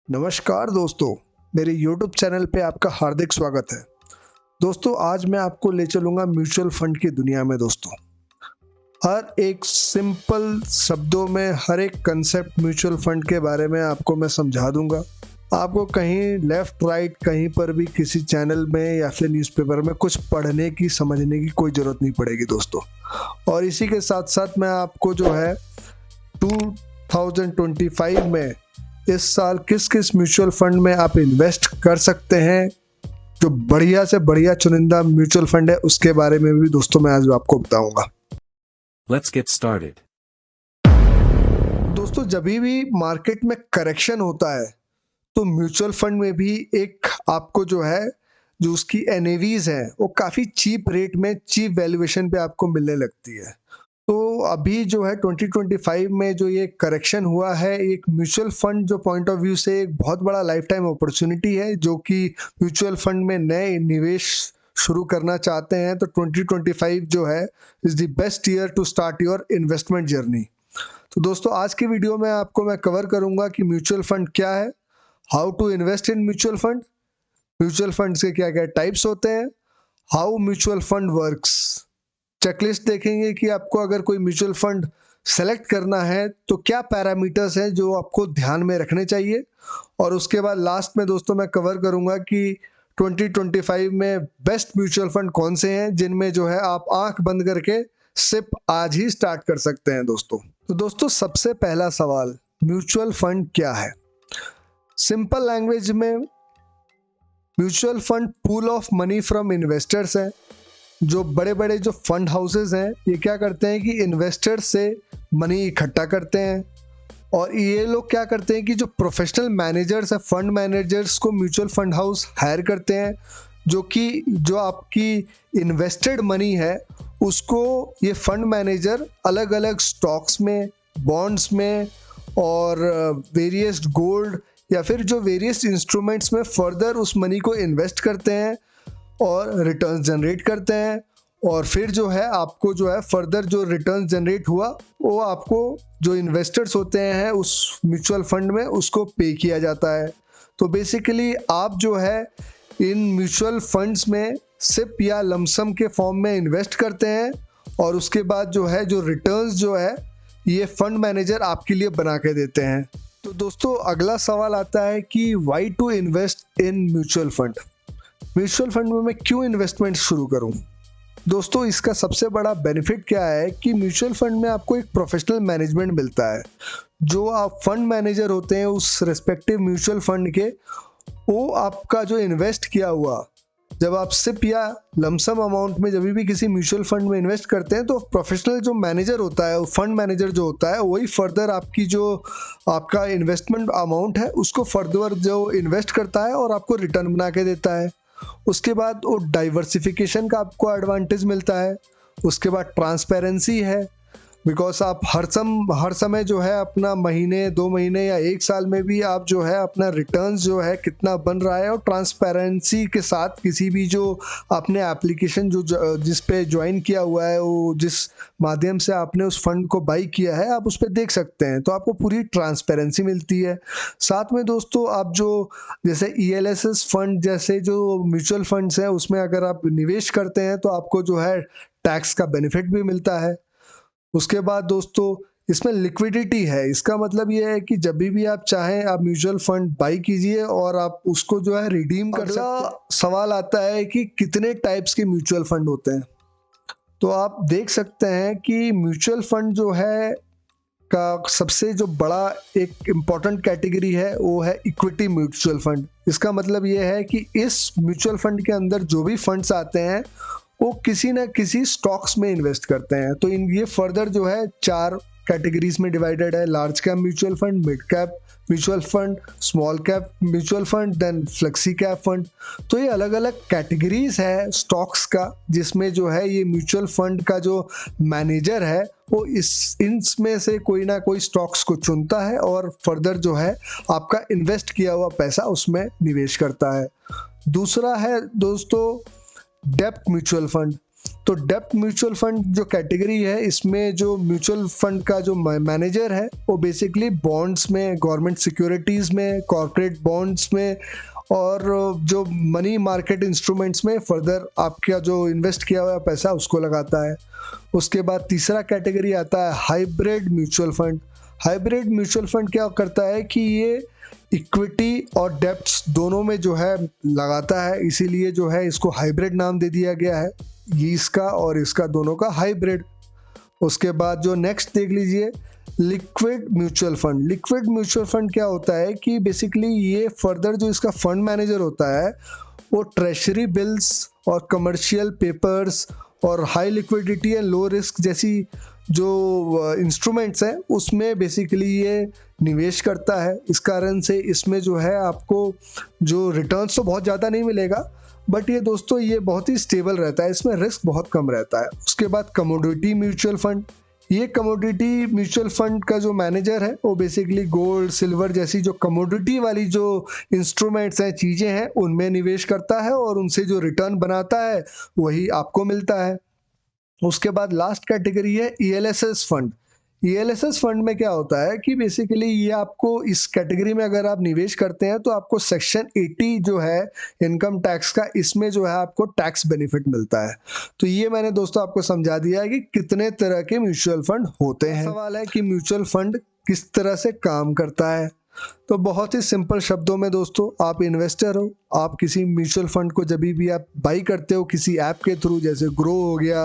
नमस्कार दोस्तों, मेरे YouTube चैनल पे आपका हार्दिक स्वागत है। दोस्तों, आज मैं आपको ले चलूँगा म्यूचुअल फंड की दुनिया में दोस्तों। हर एक सिंपल शब्दों में हर एक कंसेप्ट म्यूचुअल फंड के बारे में आपको मैं समझा दूँगा। आपको कहीं लेफ्ट राइट कहीं पर भी किसी चैनल में या फिर न्यूज़पेपर में कुछ पढ़ने की समझने की कोई ज़रूरत नहीं पड़ेगी दोस्तों। और इसी के साथ-साथ मैं आपको जो है 2025 में इस साल किस-किस म्यूचुअल फंड में आप इन्वेस्ट कर सकते हैं, जो बढ़िया से बढ़िया चुनिंदा म्यूचुअल फंड है, उसके बारे में भी दोस्तों मैं आज आपको बताऊंगा। Let's get started. दोस्तों, जभी भी मार्केट में करेक्शन होता है तो म्यूचुअल फंड में भी एक आपको जो है जो उसकी एनएवीज है वो काफ़ी चीप रेट में चीप वैल्यूएशन पे आपको मिलने लगती है। तो अभी जो है 2025 में जो ये करेक्शन हुआ है, एक म्यूचुअल फंड जो पॉइंट ऑफ व्यू से एक बहुत बड़ा लाइफ टाइम अपॉर्चुनिटी है, जो कि म्यूचुअल फंड में नए निवेश शुरू करना चाहते हैं। तो 2025 जो है is the best year to start your investment journey. तो दोस्तों, आज की वीडियो में आपको मैं कवर करूंगा कि म्यूचुअल फंड क्या है, how to invest in mutual fund के क्या क्या टाइप्स होते हैं, how mutual fund works, checklist देखेंगे कि आपको अगर कोई म्यूचुअल फंड सेलेक्ट करना है तो क्या पैरामीटर्स हैं जो आपको ध्यान में रखने चाहिए। और उसके बाद लास्ट में दोस्तों मैं कवर करूंगा कि 2025 में बेस्ट म्यूचुअल फंड कौन से हैं जिनमें जो है आप आंख बंद करके सिप आज ही स्टार्ट कर सकते हैं दोस्तों। तो दोस्तों, सबसे पहला सवाल, म्यूचुअल फंड क्या है? सिंपल लैंग्वेज में mutual fund pool of money from investors है। जो बड़े बड़े जो फंड हाउसेज हैं ये क्या करते हैं कि इन्वेस्टर्स से मनी इकट्ठा करते हैं, और ये लोग क्या करते हैं कि जो प्रोफेशनल मैनेजर्स हैं, फंड मैनेजर्स को म्यूचुअल फंड हाउस हायर करते हैं, जो आपकी इन्वेस्टेड मनी है उसको ये फंड मैनेजर अलग अलग स्टॉक्स में, बॉन्ड्स में और वेरियस गोल्ड या फिर जो वेरियस इंस्ट्रूमेंट्स में फर्दर उस मनी को इन्वेस्ट करते हैं और रिटर्न जनरेट करते हैं। और फिर जो है आपको जो है फर्दर जो रिटर्न जनरेट हुआ वो आपको जो इन्वेस्टर्स होते हैं उस म्यूचुअल फंड में उसको पे किया जाता है। तो बेसिकली आप जो है इन म्यूचुअल फंड्स में सिप या लमसम के फॉर्म में इन्वेस्ट करते हैं, और उसके बाद जो है जो रिटर्न्स जो है ये फंड मैनेजर आपके लिए बना के देते हैं। तो दोस्तों, अगला सवाल आता है कि why to invest in mutual fund. Mutual fund में मैं क्यों इन्वेस्टमेंट शुरू करूं? दोस्तों, इसका सबसे बड़ा बेनिफिट क्या है कि म्यूचुअल फंड में आपको एक प्रोफेशनल मैनेजमेंट मिलता है। जो आप फंड मैनेजर होते हैं उस रेस्पेक्टिव म्यूचुअल फंड के, वो आपका जो इन्वेस्ट किया हुआ, जब आप सिप या लमसम अमाउंट में जब भी किसी म्यूचुअल फंड में इन्वेस्ट करते हैं तो प्रोफेशनल जो मैनेजर होता है, फंड मैनेजर जो होता है, वही फर्दर आपकी जो आपका इन्वेस्टमेंट अमाउंट है उसको फर्दर जो इन्वेस्ट करता है और आपको रिटर्न बना के देता है। उसके बाद वो डाइवर्सिफिकेशन का आपको एडवांटेज मिलता है। उसके बाद ट्रांसपेरेंसी है, बिकॉज आप हर समय जो है अपना महीने, 2 महीने या 1 साल में भी आप जो है अपना रिटर्न्स जो है कितना बन रहा है, और ट्रांसपेरेंसी के साथ किसी भी जो आपने एप्लीकेशन जिस पे ज्वाइन किया हुआ है, वो जिस माध्यम से आपने उस फंड को बाई किया है, आप उस पर देख सकते हैं। तो आपको पूरी ट्रांसपेरेंसी मिलती है। साथ में दोस्तों, आप जो जैसे ELSS फंड जैसे जो म्यूचुअल फंड्स हैं उसमें अगर आप निवेश करते हैं तो आपको जो है टैक्स का बेनिफिट भी मिलता है। उसके बाद दोस्तों, इसमें लिक्विडिटी है। इसका मतलब ये है कि जब भी आप चाहें आप म्यूचुअल फंड बाई कीजिए और आप उसको जो है रिडीम कर सकते हैं। सवाल आता है कि कितने टाइप्स के म्यूचुअल फंड होते हैं। तो आप देख सकते हैं कि म्यूचुअल फंड जो है का सबसे जो बड़ा एक इम्पॉर्टेंट कैटेगरी है वो है इक्विटी म्यूचुअल फंड। इसका मतलब ये है कि इस म्यूचुअल फंड के अंदर जो भी फंड्स आते हैं वो किसी न किसी स्टॉक्स में इन्वेस्ट करते हैं। तो ये फर्दर जो है 4 कैटेगरीज में डिवाइडेड है: large cap mutual fund, mid cap mutual fund, small cap mutual fund, then flexi cap fund. तो ये अलग अलग कैटेगरीज है स्टॉक्स का, जिसमें जो है ये म्यूचुअल फंड का जो मैनेजर है वो इनमें से कोई ना कोई स्टॉक्स को चुनता है और फर्दर जो है आपका इन्वेस्ट किया हुआ पैसा उसमें निवेश करता है। दूसरा है दोस्तों डेब्ट म्यूचुअल फंड। तो डेप्ट म्यूचुअल फंड जो कैटेगरी है, इसमें जो म्यूचुअल फंड का जो मैनेजर है वो बेसिकली बॉन्ड्स में, गवर्नमेंट सिक्योरिटीज़ में, कॉर्पोरेट बॉन्ड्स में और जो मनी मार्केट इंस्ट्रूमेंट्स में फर्दर आपका जो इन्वेस्ट किया हुआ पैसा उसको लगाता है। उसके बाद तीसरा कैटेगरी आता है hybrid mutual fund. Hybrid mutual fund क्या करता है कि ये इक्विटी और डेब्ट्स दोनों में जो है लगाता है, इसीलिए जो है इसको हाइब्रिड नाम दे दिया गया है, ये इसका और इसका दोनों का हाइब्रिड। उसके बाद जो नेक्स्ट देख लीजिए liquid mutual fund. Liquid mutual fund क्या होता है कि बेसिकली ये फर्दर जो इसका फंड मैनेजर होता है वो ट्रेजरी बिल्स और कमर्शियल पेपर्स और high liquidity and low risk जैसी जो इंस्ट्रूमेंट्स हैं उसमें बेसिकली ये निवेश करता है। इस कारण से इसमें जो है आपको जो रिटर्न्स तो बहुत ज़्यादा नहीं मिलेगा, बट ये दोस्तों ये बहुत ही स्टेबल रहता है, इसमें रिस्क बहुत कम रहता है। उसके बाद कमोडिटी म्यूचुअल फंड। ये कमोडिटी म्यूचुअल फंड का जो मैनेजर है वो बेसिकली गोल्ड, सिल्वर जैसी जो कमोडिटी वाली जो इंस्ट्रूमेंट्स हैं, चीज़ें हैं, उनमें निवेश करता है और उनसे जो रिटर्न बनाता है वही आपको मिलता है। उसके बाद लास्ट कैटेगरी है ईएलएसएस फंड। ईएलएसएस फंड में क्या होता है कि बेसिकली ये आपको इस कैटेगरी में अगर आप निवेश करते हैं तो आपको सेक्शन 80 जो है इनकम टैक्स का, इसमें जो है आपको टैक्स बेनिफिट मिलता है। तो ये मैंने दोस्तों आपको समझा दिया है कि कितने तरह के म्यूचुअल फंड होते हैं। सवाल है कि म्यूचुअल फंड किस तरह से काम करता है। तो बहुत ही सिंपल शब्दों में दोस्तों, आप इन्वेस्टर हो, आप किसी म्यूचुअल फंड को जब भी आप बाई करते हो किसी ऐप के थ्रू, जैसे ग्रो हो गया,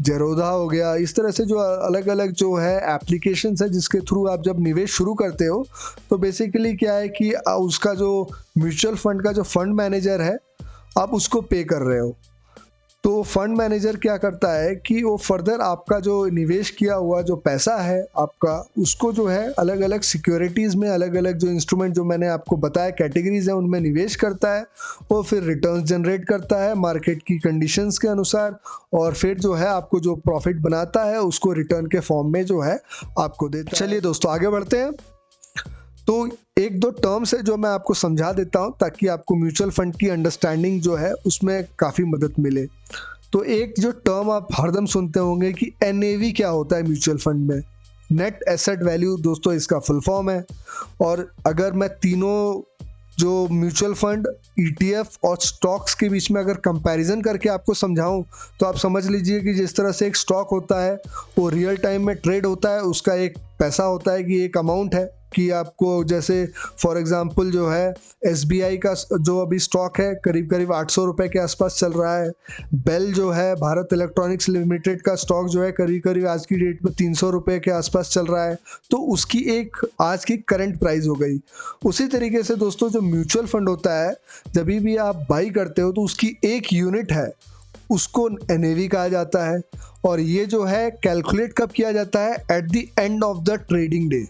जेरोधा हो गया, इस तरह से जो अलग अलग जो है एप्लीकेशंस है जिसके थ्रू आप जब निवेश शुरू करते हो, तो बेसिकली क्या है कि उसका जो म्यूचुअल फंड का जो फंड मैनेजर है आप उसको पे कर रहे हो। तो फंड मैनेजर क्या करता है कि वो फर्दर आपका जो निवेश किया हुआ जो पैसा है आपका, उसको जो है अलग अलग सिक्योरिटीज़ में, अलग अलग जो इंस्ट्रूमेंट जो मैंने आपको बताया कैटेगरीज है उनमें निवेश करता है, वो फिर रिटर्न्स जनरेट करता है मार्केट की कंडीशंस के अनुसार, और फिर जो है आपको जो प्रॉफिट बनाता है उसको रिटर्न के फॉर्म में जो है आपको देता है। चलिए दोस्तों आगे बढ़ते हैं। तो एक दो टर्म्स है जो मैं आपको समझा देता हूं ताकि आपको म्यूचुअल फंड की अंडरस्टैंडिंग जो है उसमें काफ़ी मदद मिले। तो एक जो टर्म आप हरदम सुनते होंगे कि एनएवी क्या होता है म्यूचुअल फंड में, नेट एसेट वैल्यू दोस्तों इसका फुल फॉर्म है। और अगर मैं तीनों जो म्यूचुअल फंड, ईटीएफ और स्टॉक्स के बीच में अगर कंपैरिजन करके आपको समझाऊं तो आप समझ लीजिए कि जिस तरह से एक स्टॉक होता है वो रियल टाइम में ट्रेड होता है, उसका एक पैसा होता है कि एक अमाउंट है कि आपको, जैसे फॉर एग्जांपल जो है एसबीआई का जो अभी स्टॉक है करीब करीब 800 रुपये के आसपास चल रहा है। बेल जो है भारत इलेक्ट्रॉनिक्स लिमिटेड का स्टॉक जो है करीब करीब आज की डेट में 300 रुपये के आसपास चल रहा है। तो उसकी एक आज की करंट प्राइस हो गई। उसी तरीके से दोस्तों जो म्यूचुअल फंड होता है जब भी आप बाई करते हो तो उसकी एक यूनिट है, उसको एनएवी कहा जाता है। और ये जो है कैलकुलेट कब किया जाता है, at the end of the trading day.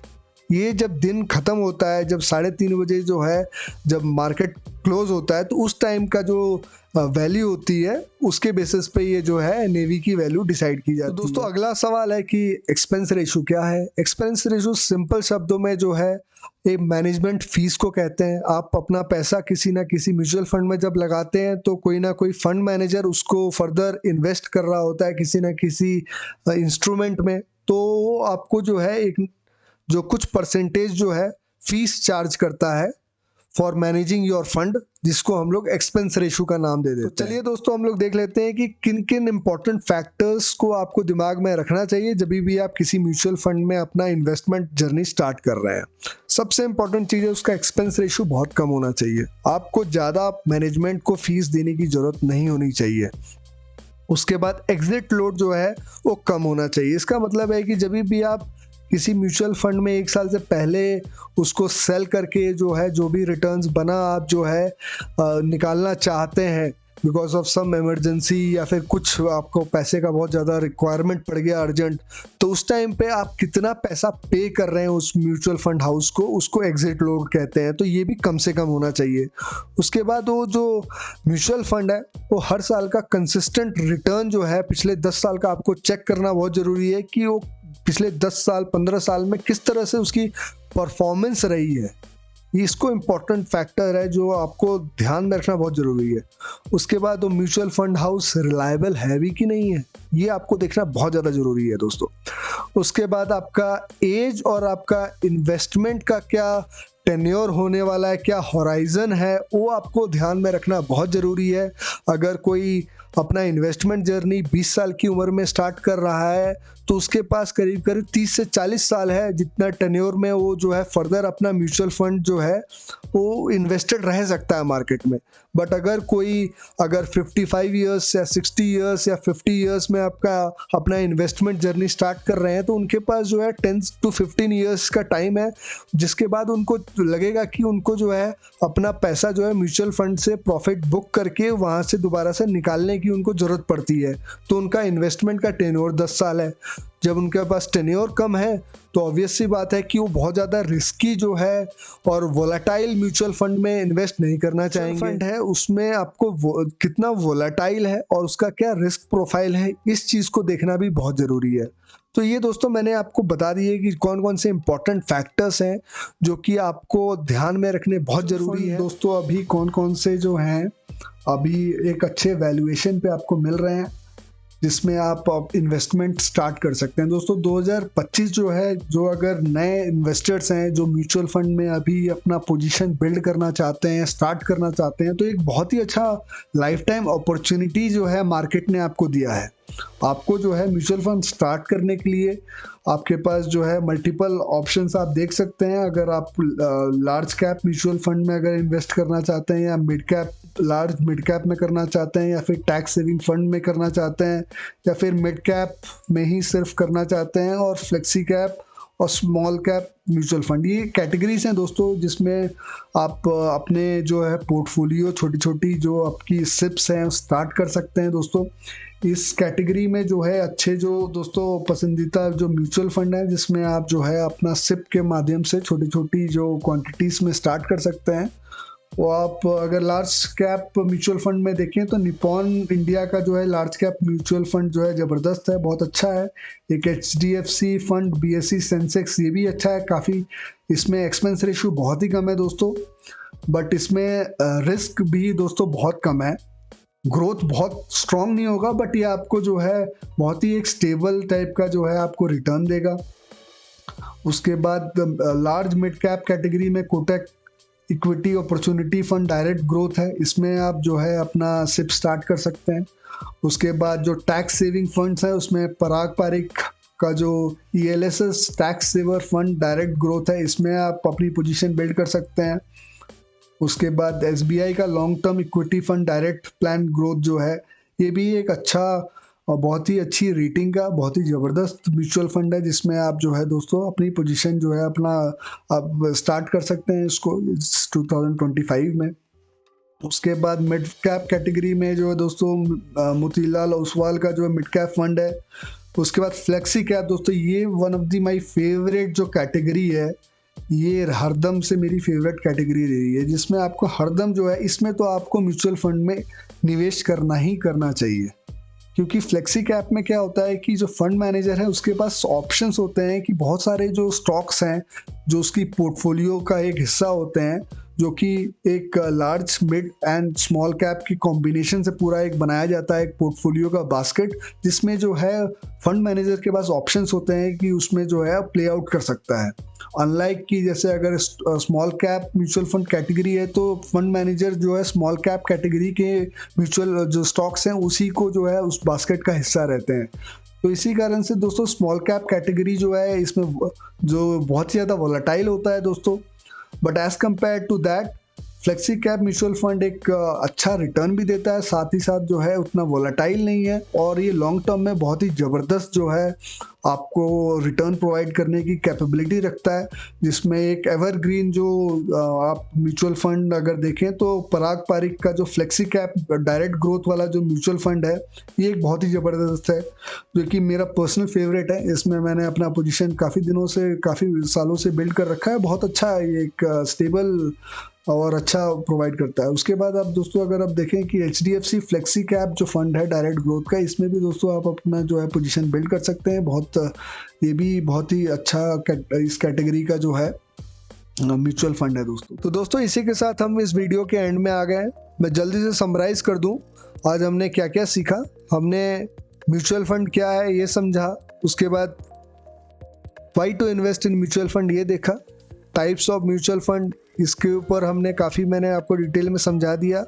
ये जब दिन ख़त्म होता है, जब 3:30 बजे जो है जब मार्केट क्लोज होता है, तो उस टाइम का जो वैल्यू होती है उसके बेसिस पे ये जो है नेवी की वैल्यू डिसाइड की जाती है। तो दोस्तों अगला सवाल है कि एक्सपेंस रेशो क्या है। एक्सपेंस रेशो सिंपल शब्दों में जो है एक मैनेजमेंट फीस को कहते हैं। आप अपना पैसा किसी ना किसी म्यूचुअल फंड में जब लगाते हैं तो कोई ना कोई फंड मैनेजर उसको फर्दर इन्वेस्ट कर रहा होता है किसी ना किसी इंस्ट्रूमेंट में, तो आपको जो है एक जो कुछ परसेंटेज जो है फीस चार्ज करता है फॉर मैनेजिंग योर फंड, जिसको हम लोग एक्सपेंस रेशो का नाम दे देते हैं। तो चलिए दोस्तों हम लोग देख लेते हैं कि किन किन इंपॉर्टेंट फैक्टर्स को आपको दिमाग में रखना चाहिए जब भी आप किसी म्यूचुअल फंड में अपना इन्वेस्टमेंट जर्नी स्टार्ट कर रहे हैं। सबसे इंपॉर्टेंट चीज़ है उसका एक्सपेंस रेशो बहुत कम होना चाहिए। आपको ज़्यादा मैनेजमेंट को फीस देने की ज़रूरत नहीं होनी चाहिए। उसके बाद एग्जिट लोड जो है वो कम होना चाहिए। इसका मतलब है कि जब भी आप किसी म्यूचुअल फंड में 1 साल से पहले उसको सेल करके जो है जो भी रिटर्न्स बना आप जो है निकालना चाहते हैं बिकॉज ऑफ सम इमरजेंसी या फिर कुछ आपको पैसे का बहुत ज़्यादा रिक्वायरमेंट पड़ गया अर्जेंट, तो उस टाइम पे आप कितना पैसा पे कर रहे हैं उस म्यूचुअल फंड हाउस को, उसको एग्जिट लोड कहते हैं। तो ये भी कम से कम होना चाहिए। उसके बाद वो जो म्यूचुअल फंड है वो हर साल का कंसिस्टेंट रिटर्न जो है पिछले 10 साल का आपको चेक करना बहुत ज़रूरी है कि वो पिछले 10 साल 15 साल में किस तरह से उसकी परफॉर्मेंस रही है। ये इसको इम्पोर्टेंट फैक्टर है जो आपको ध्यान में रखना बहुत ज़रूरी है। उसके बाद वो म्यूचुअल फंड हाउस रिलायबल है भी कि नहीं है, ये आपको देखना बहुत ज़्यादा ज़रूरी है दोस्तों। उसके बाद आपका एज और आपका इन्वेस्टमेंट का क्या टेन्योर होने वाला है, क्या हॉराइजन है, वो आपको ध्यान में रखना बहुत ज़रूरी है। अगर कोई अपना इन्वेस्टमेंट जर्नी 20 साल की उम्र में स्टार्ट कर रहा है तो उसके पास करीब करीब 30 से 40 साल है जितना टेन्योर में वो जो है फर्दर अपना म्यूचुअल फंड जो है वो इन्वेस्टेड रह सकता है मार्केट में। बट अगर 55 ईयर्स या 60 ईयर्स या 50 ईयर्स में आपका अपना इन्वेस्टमेंट जर्नी स्टार्ट कर रहे हैं तो उनके पास जो है 10 to 15 ईयर्स का टाइम है, जिसके बाद उनको लगेगा कि उनको जो है अपना पैसा जो है म्यूचुअल फंड से प्रॉफिट बुक करके वहाँ से दोबारा से निकालने की उनको ज़रूरत पड़ती है। तो उनका इन्वेस्टमेंट का टेन्योर 10 साल है। जब उनके पास टेन्योर कम है तो ऑब्वियस सी बात है कि वो बहुत ज़्यादा रिस्की जो है और वोलेटाइल म्यूचुअल फंड में इन्वेस्ट नहीं करना चाहेंगे। फंड है उसमें आपको कितना वोलेटाइल है और उसका क्या रिस्क प्रोफाइल है, इस चीज़ को देखना भी बहुत ज़रूरी है। तो ये दोस्तों मैंने आपको बता दिए कि कौन कौन से इंपॉर्टेंट फैक्टर्स हैं जो कि आपको ध्यान में रखने बहुत ज़रूरी है। दोस्तों अभी कौन कौन से जो हैं अभी एक अच्छे वैल्यूएशन पे आपको मिल रहे हैं जिसमें आप इन्वेस्टमेंट स्टार्ट कर सकते हैं। दोस्तों 2025 जो है, जो अगर नए इन्वेस्टर्स हैं जो म्यूचुअल फंड में अभी अपना पोजीशन बिल्ड करना चाहते हैं, स्टार्ट करना चाहते हैं, तो एक बहुत ही अच्छा लाइफ टाइम अपॉर्चुनिटी जो है मार्केट ने आपको दिया है। आपको जो है म्यूचुअल फंड स्टार्ट करने के लिए आपके पास जो है मल्टीपल ऑप्शंस आप देख सकते हैं। अगर आप लार्ज कैप म्यूचुअल फंड में अगर इन्वेस्ट करना चाहते हैं या मिड कैप में करना चाहते हैं या फिर टैक्स सेविंग फंड में करना चाहते हैं या फिर मिड कैप में ही सिर्फ करना चाहते हैं और फ्लेक्सी कैप और स्मॉल कैप म्यूचुअल फंड, ये कैटेगरीज हैं दोस्तों जिसमें आप अपने जो है पोर्टफोलियो छोटी छोटी जो आपकी सिप्स हैं स्टार्ट कर सकते हैं। दोस्तों इस कैटेगरी में जो है अच्छे जो दोस्तों पसंदीदा जो म्यूचुअल फंड है जिसमें आप जो है अपना सिप के माध्यम से छोटी छोटी जो क्वांटिटीज़ में स्टार्ट कर सकते हैं। वो आप अगर लार्ज कैप म्यूचुअल फंड में देखें तो निपॉन इंडिया का जो है लार्ज कैप म्यूचुअल फंड जो है ज़बरदस्त है, बहुत अच्छा है। एक HDFC फंड BSE सेंसेक्स, ये भी अच्छा है काफ़ी। इसमें एक्सपेंस रेशियो बहुत ही कम है दोस्तों, बट इसमें रिस्क भी दोस्तों बहुत कम है। ग्रोथ बहुत स्ट्रॉन्ग नहीं होगा बट ये आपको जो है बहुत ही एक स्टेबल टाइप का जो है आपको रिटर्न देगा। उसके बाद लार्ज मिड कैप कैटेगरी में Kotak equity opportunity fund direct growth है, इसमें आप जो है अपना सिप स्टार्ट कर सकते हैं। उसके बाद जो टैक्स सेविंग फंड्स है उसमें पराग पारिक का जो ELSS tax saver fund direct growth है, इसमें आप अपनी पोजीशन बिल्ड कर सकते हैं। उसके बाद SBI का long term equity fund direct plan growth जो है, ये भी एक अच्छा और बहुत ही अच्छी रेटिंग का बहुत ही ज़बरदस्त म्यूचुअल फंड है जिसमें आप जो है दोस्तों अपनी पोजीशन जो है अपना आप स्टार्ट कर सकते हैं इसको 2025 में। उसके बाद मिड कैप कैटेगरी में जो है दोस्तों मोतीलाल ओसवाल का जो है मिड कैप फंड है। उसके बाद फ्लेक्सी कैप दोस्तों, ये one of the my favourite जो कैटेगरी है, ये हरदम से मेरी फेवरेट कैटेगरी रही है जिसमें आपको हरदम जो है इसमें तो आपको म्यूचुअल फंड में निवेश करना ही करना चाहिए। क्योंकि फ्लेक्सी कैप में क्या होता है कि जो फंड मैनेजर है उसके पास ऑप्शंस होते हैं कि बहुत सारे जो स्टॉक्स हैं जो उसकी पोर्टफोलियो का एक हिस्सा होते हैं जो कि एक large mid and small cap की कॉम्बिनेशन से पूरा एक बनाया जाता है एक पोर्टफोलियो का बास्केट, जिसमें जो है फंड मैनेजर के पास ऑप्शंस होते हैं कि उसमें जो है प्ले आउट कर सकता है। अनलाइक कि जैसे अगर small cap mutual fund category है तो फंड मैनेजर जो है स्मॉल कैप कैटेगरी के म्यूचुअल जो स्टॉक्स हैं उसी को जो है उस बास्केट का हिस्सा रहते हैं। तो इसी कारण से दोस्तों स्मॉल कैप कैटेगरी जो है इसमें जो बहुत ही ज़्यादा वोलेटाइल होता है दोस्तों, but as compare to that flexi cap mutual fund एक अच्छा रिटर्न भी देता है, साथ ही साथ जो है उतना वोलेटाइल नहीं है और ये लॉन्ग टर्म में बहुत ही ज़बरदस्त जो है आपको रिटर्न प्रोवाइड करने की कैपेबिलिटी रखता है। जिसमें एक एवरग्रीन जो आप म्यूचुअल फंड अगर देखें तो पराग पारिक का जो फ्लेक्सी कैप डायरेक्ट ग्रोथ वाला जो म्यूचुअल फंड है ये एक बहुत ही ज़बरदस्त है जो कि मेरा पर्सनल फेवरेट है। इसमें मैंने अपना पोजीशन काफ़ी दिनों से काफ़ी सालों से बिल्ड कर रखा है, बहुत अच्छा है, ये एक स्टेबल और अच्छा प्रोवाइड करता है। उसके बाद आप दोस्तों अगर आप देखें कि HDFC फ्लेक्सी कैप जो फंड है डायरेक्ट ग्रोथ का, इसमें भी दोस्तों आप अपना जो है पोजीशन बिल्ड कर सकते हैं। बहुत ये भी बहुत ही अच्छा इस कैटेगरी का जो है म्यूचुअल फंड है दोस्तों। तो दोस्तों इसी के साथ हम इस वीडियो के एंड में आ गए हैं। मैं जल्दी से समराइज कर दूं, आज हमने क्या क्या सीखा। हमने म्यूचुअल फंड क्या है ये समझा, उसके बाद why to invest in mutual fund ये देखा, टाइप्स ऑफ म्यूचुअल फंड इसके ऊपर मैंने आपको डिटेल में समझा दिया,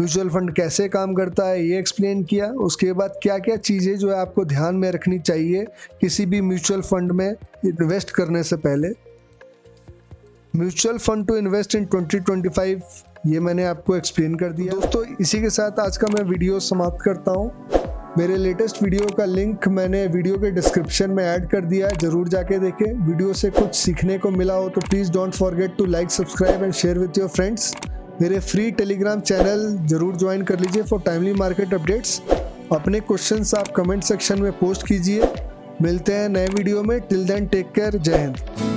म्यूचुअल फंड कैसे काम करता है ये एक्सप्लेन किया। उसके बाद क्या क्या चीज़ें जो है आपको ध्यान में रखनी चाहिए किसी भी म्यूचुअल फंड में इन्वेस्ट करने से पहले। Mutual fund to invest in 2025 ये मैंने आपको एक्सप्लेन कर दिया। दोस्तों इसी के साथ आज का मैं वीडियो समाप्त करता हूँ। मेरे लेटेस्ट वीडियो का लिंक मैंने वीडियो के डिस्क्रिप्शन में ऐड कर दिया है, ज़रूर जाके देखें। वीडियो से कुछ सीखने को मिला हो तो please don't forget to like, subscribe and share with your friends. मेरे फ्री टेलीग्राम चैनल ज़रूर ज्वाइन कर लीजिए फॉर टाइमली मार्केट अपडेट्स। अपने क्वेश्चंस आप कमेंट सेक्शन में पोस्ट कीजिए। मिलते हैं नए वीडियो में। टिल देन टेक केयर, जय हिंद।